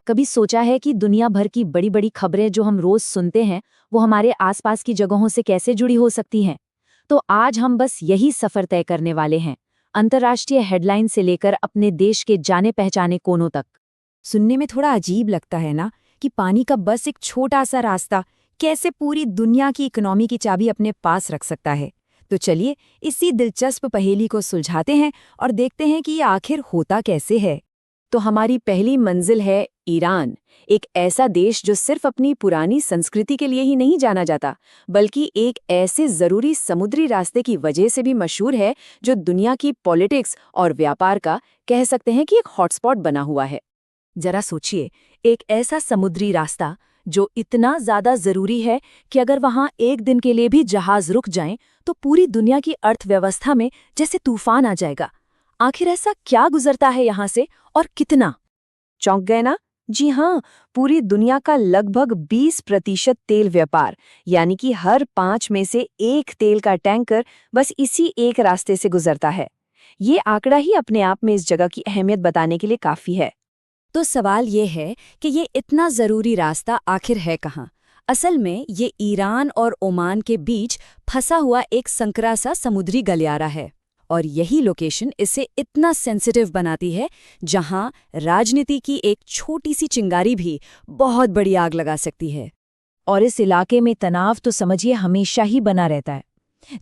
कभी सोचा है कि दुनिया भर की बड़ी बड़ी खबरें जो हम रोज सुनते हैं वो हमारे आसपास की जगहों से कैसे जुड़ी हो सकती हैं? तो आज हम बस यही सफर तय करने वाले हैं, अंतर्राष्ट्रीय हेडलाइन से लेकर अपने देश के जाने पहचाने कोनों तक। सुनने में थोड़ा अजीब लगता है ना कि पानी का बस एक छोटा सा रास्ता कैसे पूरी दुनिया की इकोनॉमी की चाबी अपने पास रख सकता है। तो चलिए इसी दिलचस्प पहेली को सुलझाते हैं और देखते हैं कि ये आखिर होता कैसे है। तो हमारी पहली मंजिल है ईरान, एक ऐसा देश जो सिर्फ अपनी पुरानी संस्कृति के लिए ही नहीं जाना जाता, बल्कि एक ऐसे जरूरी समुद्री रास्ते की वजह से भी मशहूर है जो दुनिया की पॉलिटिक्स और व्यापार का कह सकते हैं कि एक हॉटस्पॉट बना हुआ है। जरा सोचिए, एक ऐसा समुद्री रास्ता जो इतना ज्यादा जरूरी है कि अगर वहां एक दिन के लिए भी जहाज रुक जाएं तो पूरी दुनिया की अर्थव्यवस्था में जैसे तूफान आ जाएगा। आखिर ऐसा क्या गुजरता है यहाँ से और कितना? चौंक गए ना? जी हाँ, पूरी दुनिया का लगभग 20% तेल व्यापार, यानी कि हर 5 में से एक तेल का टैंकर बस इसी एक रास्ते से गुजरता है। ये आंकड़ा ही अपने आप में इस जगह की अहमियत बताने के लिए काफी है। तो सवाल ये है कि ये इतना जरूरी रास्ता आखिर है कहाँ? असल में ये ईरान और ओमान के बीच फंसा हुआ एक संकरा सा समुद्री गलियारा है, और यही लोकेशन इसे इतना सेंसिटिव बनाती है जहां राजनीति की एक छोटी सी चिंगारी भी बहुत बड़ी आग लगा सकती है। और इस इलाके में तनाव तो समझिए हमेशा ही बना रहता है।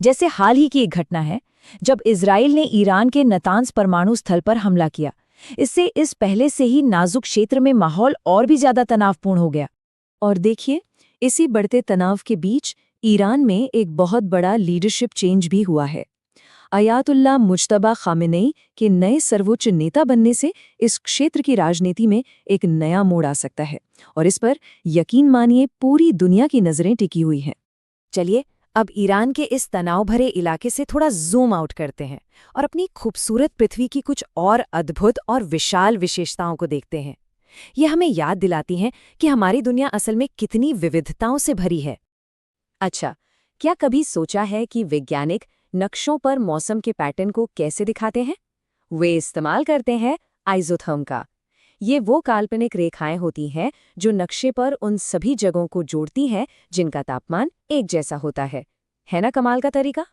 जैसे हाल ही की एक घटना है जब इजराइल ने ईरान के नतांज परमाणु स्थल पर हमला किया। इससे इस पहले से ही नाजुक क्षेत्र में माहौल और भी ज्यादा तनावपूर्ण हो गया। और देखिए, इसी बढ़ते तनाव के बीच ईरान में एक बहुत बड़ा लीडरशिप चेंज भी हुआ है। अयातुल्लाह मुज्तबा खामेनेई के नए सर्वोच्च नेता बनने से इस क्षेत्र की राजनीति में एक नया मोड़ आ सकता है, और इस पर यकीन मानिए पूरी दुनिया की नजरें टिकी हुई हैं। चलिए अब ईरान के इस तनाव भरे इलाके से थोड़ा जूम आउट करते हैं और अपनी खूबसूरत पृथ्वी की कुछ और अद्भुत और विशाल विशेषताओं को देखते हैं। ये हमें याद दिलाती हैं कि हमारी दुनिया असल में कितनी विविधताओं से भरी है। अच्छा, क्या कभी सोचा है कि वैज्ञानिक नक्शों पर मौसम के पैटर्न को कैसे दिखाते हैं? वे इस्तेमाल करते हैं आइज़ोथर्म का। ये वो काल्पनिक रेखाएं होती हैं जो नक्शे पर उन सभी जगहों को जोड़ती हैं जिनका तापमान एक जैसा होता है। है ना कमाल का तरीका?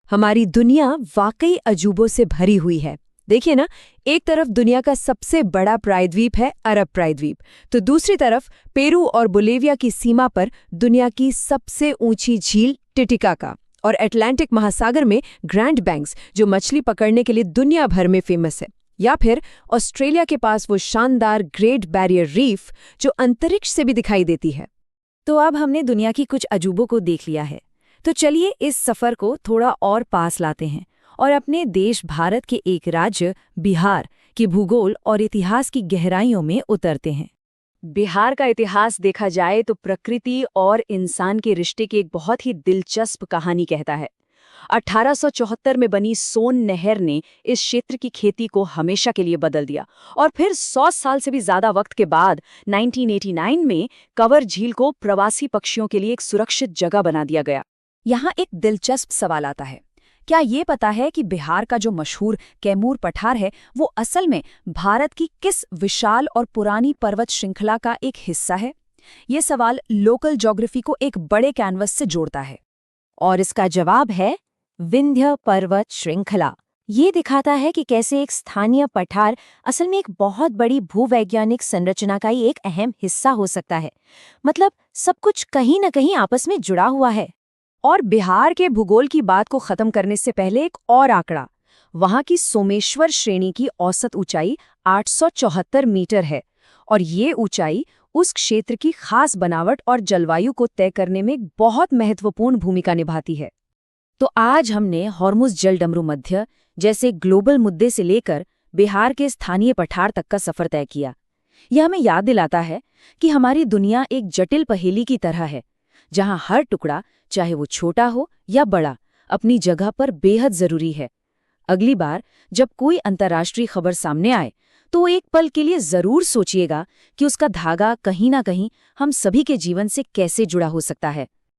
हमारी दुनिया वाकई अजूबों से भरी हुई है। देखिए ना, एक तरफ दुनिया का सबसे बड़ा प्रायद्वीप है अरब प्रायद्वीप, तो दूसरी तरफ पेरू और बोलिविया की सीमा पर दुनिया की सबसे ऊंची झील टिटिकाका, और अटलांटिक महासागर में ग्रैंड बैंक्स जो मछली पकड़ने के लिए दुनिया भर में फेमस है, या फिर ऑस्ट्रेलिया के पास वो शानदार ग्रेट बैरियर रीफ जो अंतरिक्ष से भी दिखाई देती है। तो अब हमने दुनिया की कुछ अजूबों को देख लिया है, तो चलिए इस सफर को थोड़ा और पास लाते हैं और अपने देश भारत के एक राज्य बिहार की भूगोल और इतिहास की गहराइयों में उतरते हैं। बिहार का इतिहास देखा जाए तो प्रकृति और इंसान के रिश्ते की एक बहुत ही दिलचस्प कहानी कहता है। 1874 में बनी सोन नहर ने इस क्षेत्र की खेती को हमेशा के लिए बदल दिया, और फिर 100 साल से भी ज्यादा वक्त के बाद 1989 में कंवर झील को प्रवासी पक्षियों के लिए एक सुरक्षित जगह बना दिया गया। यहाँ एक दिलचस्प सवाल आता है, क्या ये पता है कि बिहार का जो मशहूर कैमूर पठार है वो असल में भारत की किस विशाल और पुरानी पर्वत श्रृंखला का एक हिस्सा है? ये सवाल लोकल ज्योग्राफी को एक बड़े कैनवस से जोड़ता है, और इसका जवाब है विंध्य पर्वत श्रृंखला। ये दिखाता है कि कैसे एक स्थानीय पठार असल में एक बहुत बड़ी भूवैज्ञानिक संरचना का ही एक अहम हिस्सा हो सकता है। मतलब सब कुछ कहीं न कहीं आपस में जुड़ा हुआ है। और बिहार के भूगोल की बात को खत्म करने से पहले एक और आंकड़ा, वहां की सोमेश्वर श्रेणी की औसत ऊंचाई 874 मीटर है, और ये ऊंचाई उस क्षेत्र की खास बनावट और जलवायु को तय करने में बहुत महत्वपूर्ण भूमिका निभाती है। तो आज हमने हॉर्मुज़ जलडमरू मध्य जैसे ग्लोबल मुद्दे से लेकर बिहार के स्थानीय पठार तक का सफर तय किया। यह हमें याद दिलाता है कि हमारी दुनिया एक जटिल पहेली की तरह है, जहां हर टुकड़ा, चाहे वो छोटा हो या बड़ा, अपनी जगह पर बेहद जरूरी है। अगली बार जब कोई अंतर्राष्ट्रीय खबर सामने आए तो एक पल के लिए जरूर सोचिएगा कि उसका धागा कहीं ना कहीं हम सभी के जीवन से कैसे जुड़ा हो सकता है।